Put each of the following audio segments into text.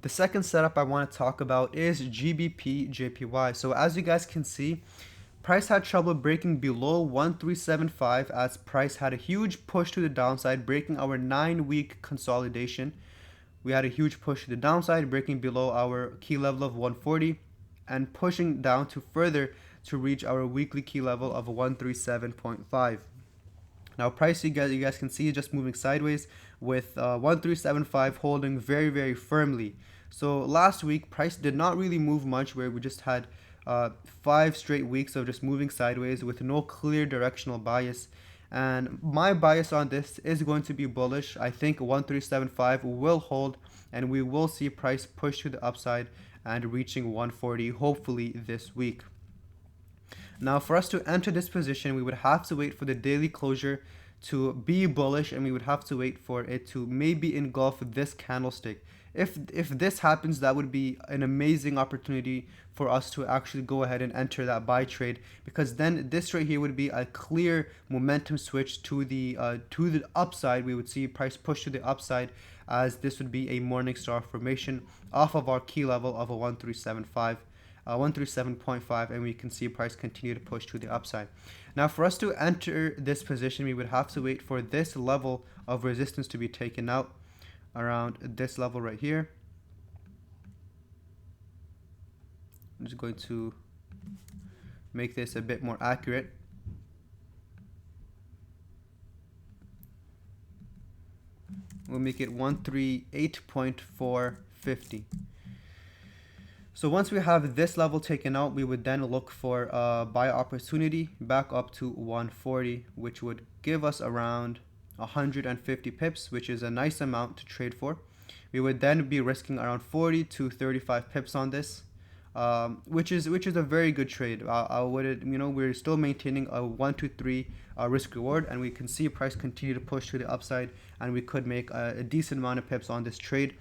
The second setup I want to talk about is GBPJPY. So as you guys can see, price had trouble breaking below 1375 as price had a huge push to the downside, breaking our 9-week consolidation. We had a huge push to the downside, breaking below our key level of 140 and pushing down to further to reach our weekly key level of 137.5. Now price, you guys can see, just moving sideways with 1375 holding very, very firmly. So last week price did not really move much, where we just had 5 straight weeks of just moving sideways with no clear directional bias. And my bias on this is going to be bullish. I think 1375 will hold and we will see price push to the upside and reaching 140 hopefully this week. Now for us to enter this position, we would have to wait for the daily closure to be bullish, and we would have to wait for it to maybe engulf this candlestick. If this happens, that would be an amazing opportunity for us to actually go ahead and enter that buy trade, because then this right here would be a clear momentum switch to the upside. We would see price push to the upside, as this would be a morning star formation off of our key level of a 1375. 137.5, and we can see price continue to push to the upside. Now for us to enter this position, we would have to wait for this level of resistance to be taken out around this level right here. I'm just going to make this a bit more accurate. We'll make it 138.450. So once we have this level taken out, we would then look for a buy opportunity back up to 140, which would give us around 150 pips, which is a nice amount to trade for. We would then be risking around 40 to 35 pips on this, which is a very good trade. I would, we're still maintaining a 1 to 3 risk reward, and we can see price continue to push to the upside, and we could make a decent amount of pips on this trade.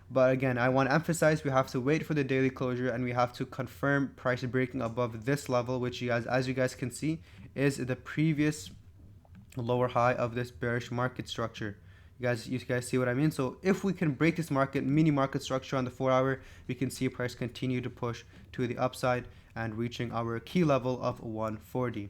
But again, I want to emphasize, we have to wait for the daily closure, and we have to confirm price breaking above this level, which as you guys can see, is the previous lower high of this bearish market structure. You guys see what I mean? So if we can break this mini market structure on the 4-hour, we can see price continue to push to the upside and reaching our key level of 140.